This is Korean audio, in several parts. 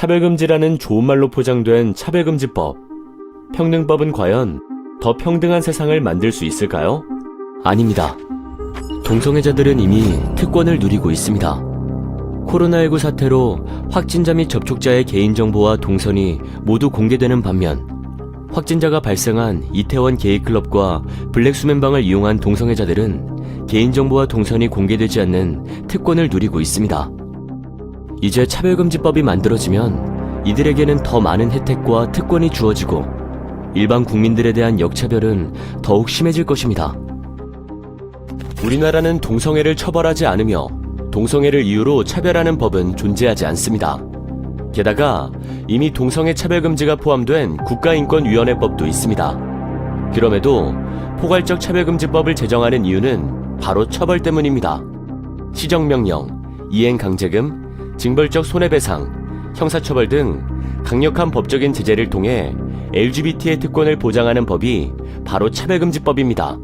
차별금지라는 좋은 말로 포장된 차별금지법. 평등법은 과연 더 평등한 세상을 만들 수 있을까요? 아닙니다. 동성애자들은 이미 특권을 누리고 있습니다. 코로나19 사태로 확진자 및 접촉자의 개인정보와 동선이 모두 공개되는 반면 확진자가 발생한 이태원 게이클럽과 블랙수면방을 이용한 동성애자들은 개인정보와 동선이 공개되지 않는 특권을 누리고 있습니다. 이제 차별금지법이 만들어지면 이들에게는 더 많은 혜택과 특권이 주어지고 일반 국민들에 대한 역차별은 더욱 심해질 것입니다. 우리나라는 동성애를 처벌하지 않으며 동성애를 이유로 차별하는 법은 존재하지 않습니다. 게다가 이미 동성애 차별금지가 포함된 국가인권위원회법도 있습니다. 그럼에도 포괄적 차별금지법을 제정하는 이유는 바로 처벌 때문입니다. 시정명령, 이행강제금, 징벌적 손해배상, 형사처벌 등 강력한 법적인 제재를 통해 LGBT의 특권을 보장하는 법이 바로 차별금지법입니다.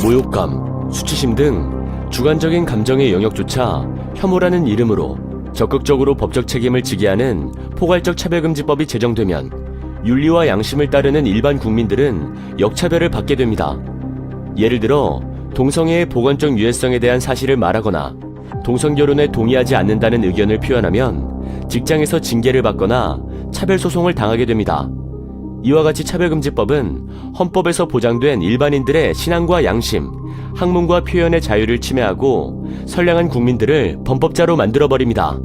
모욕감, 수치심 등 주관적인 감정의 영역조차 혐오라는 이름으로 적극적으로 법적 책임을 지게 하는 포괄적 차별금지법이 제정되면 윤리와 양심을 따르는 일반 국민들은 역차별을 받게 됩니다. 예를 들어 동성애의 보건적 유해성에 대한 사실을 말하거나 동성결혼에 동의하지 않는다는 의견을 표현하면 직장에서 징계를 받거나 차별소송을 당하게 됩니다. 이와 같이 차별금지법은 헌법에서 보장된 일반인들의 신앙과 양심, 학문과 표현의 자유를 침해하고 선량한 국민들을 범법자로 만들어버립니다.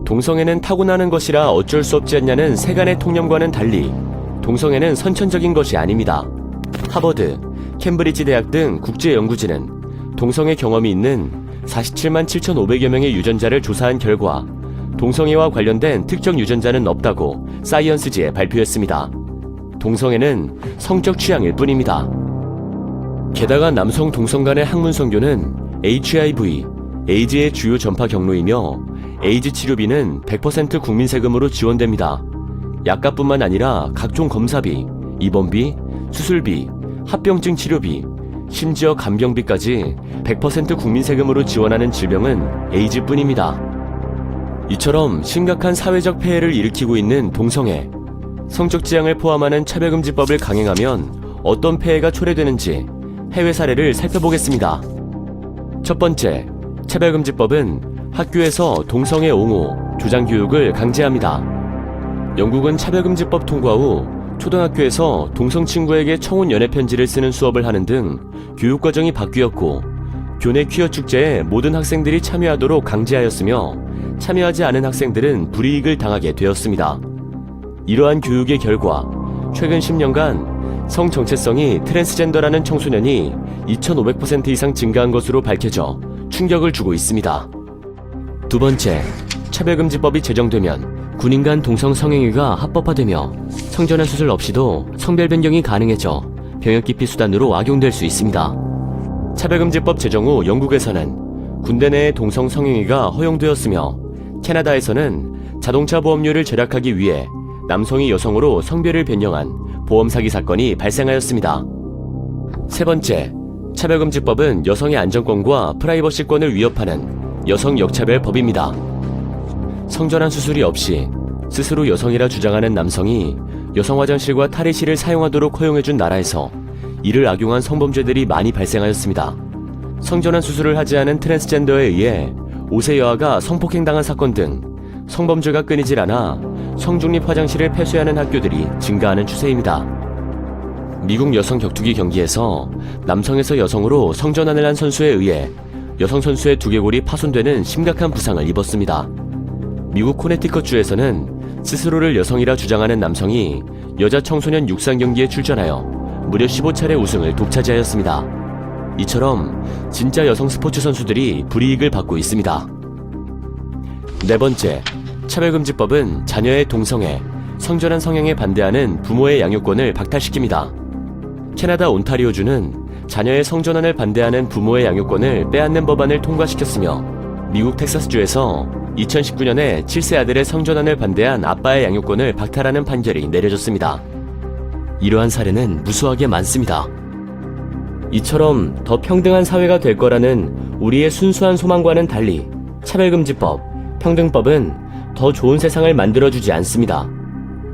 동성애는 타고나는 것이라 어쩔 수 없지 않냐는 세간의 통념과는 달리 동성애는 선천적인 것이 아닙니다. 하버드, 캠브리지 대학 등 국제연구진은 동성애 경험이 있는 47만 7,500여 명의 유전자를 조사한 결과 동성애와 관련된 특정 유전자는 없다고 사이언스지에 발표했습니다. 동성애는 성적 취향일 뿐입니다. 게다가 남성 동성 간의 학문 성교는 HIV, 에이즈의 주요 전파 경로이며 에이즈 치료비는 100% 국민 세금으로 지원됩니다. 약값뿐만 아니라 각종 검사비, 입원비, 수술비, 합병증 치료비, 심지어 간병비까지 100% 국민 세금으로 지원하는 질병은 에이즈뿐입니다. 이처럼 심각한 사회적 폐해를 일으키고 있는 동성애, 성적 지향을 포함하는 차별금지법을 강행하면 어떤 폐해가 초래되는지 해외 사례를 살펴보겠습니다. 첫 번째, 차별금지법은 학교에서 동성애 옹호, 조장 교육을 강제합니다. 영국은 차별금지법 통과 후 초등학교에서 동성 친구에게 청혼 연애 편지를 쓰는 수업을 하는 등 교육과정이 바뀌었고 교내 퀴어 축제에 모든 학생들이 참여하도록 강제하였으며 참여하지 않은 학생들은 불이익을 당하게 되었습니다. 이러한 교육의 결과 최근 10년간 성 정체성이 트랜스젠더라는 청소년이 2,500% 이상 증가한 것으로 밝혀져 충격을 주고 있습니다. 두 번째, 차별금지법이 제정되면 군인 간 동성 성행위가 합법화되며 성전환 수술 없이도 성별 변경이 가능해져 병역 기피 수단으로 악용될 수 있습니다. 차별금지법 제정 후 영국에서는 군대 내의 동성 성행위가 허용되었으며 캐나다에서는 자동차 보험료를 절약하기 위해 남성이 여성으로 성별을 변경한 보험 사기 사건이 발생하였습니다. 세 번째, 차별금지법은 여성의 안전권과 프라이버시권을 위협하는 여성 역차별법입니다. 성전환 수술이 없이 스스로 여성이라 주장하는 남성이 여성 화장실과 탈의실을 사용하도록 허용해준 나라에서 이를 악용한 성범죄들이 많이 발생하였습니다. 성전환 수술을 하지 않은 트랜스젠더에 의해 5세 여아가 성폭행당한 사건 등 성범죄가 끊이질 않아 성중립 화장실을 폐쇄하는 학교들이 증가하는 추세입니다. 미국 여성 격투기 경기에서 남성에서 여성으로 성전환을 한 선수에 의해 여성 선수의 두개골이 파손되는 심각한 부상을 입었습니다. 미국 코네티컷주에서는 스스로를 여성이라 주장하는 남성이 여자 청소년 육상 경기에 출전하여 무려 15차례 우승을 독차지하였습니다. 이처럼 진짜 여성 스포츠 선수들이 불이익을 받고 있습니다. 네 번째, 차별금지법은 자녀의 동성애, 성전환 성행에 반대하는 부모의 양육권을 박탈시킵니다. 캐나다 온타리오주는 자녀의 성전환을 반대하는 부모의 양육권을 빼앗는 법안을 통과시켰으며 미국 텍사스주에서 2019년에 7세 아들의 성전환을 반대한 아빠의 양육권을 박탈하는 판결이 내려졌습니다. 이러한 사례는 무수하게 많습니다. 이처럼 더 평등한 사회가 될 거라는 우리의 순수한 소망과는 달리 차별금지법, 평등법은 더 좋은 세상을 만들어주지 않습니다.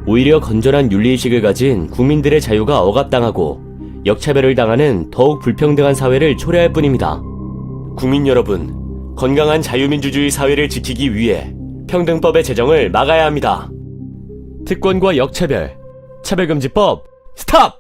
오히려 건전한 윤리의식을 가진 국민들의 자유가 억압당하고 역차별을 당하는 더욱 불평등한 사회를 초래할 뿐입니다. 국민 여러분, 건강한 자유민주주의 사회를 지키기 위해 평등법의 제정을 막아야 합니다. 특권과 역차별, 차별금지법, 스탑!